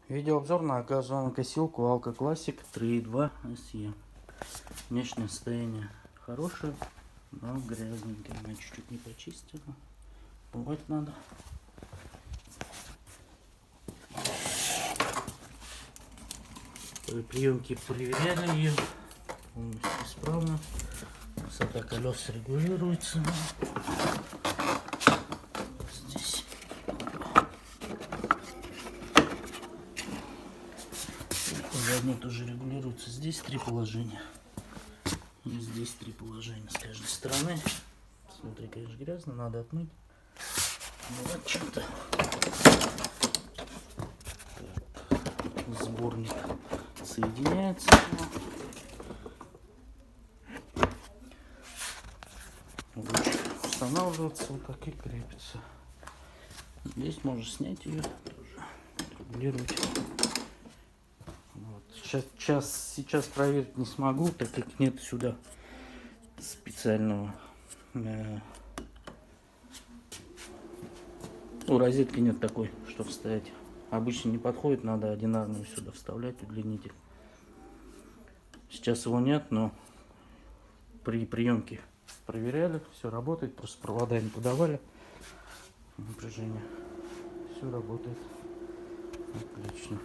Видеообзор на газонокосилку Alka Classic 3.2 SE. Внешнее состояние хорошее, но грязненькое. Она чуть-чуть не почистила. Помыть надо. При приемке проверяли ее. Полностью исправно. Высота колес регулируется. Здесь задний тоже регулируется. Здесь 3 положения. И здесь 3 положения с каждой стороны. Смотри, конечно, грязно, надо отмыть. Ну вот что-то. Сборник соединяется. Ручка устанавливается вот так и крепится. Здесь можно снять ее, тоже регулировать. Вот. Сейчас проверить не смогу, так как нет сюда специального. Розетки нет такой, что вставить. Обычно не подходит, надо одинарную сюда вставлять, удлинитель. Сейчас его нет, но при приемке проверяли, все работает, просто провода не подавали напряжение. Все работает отлично.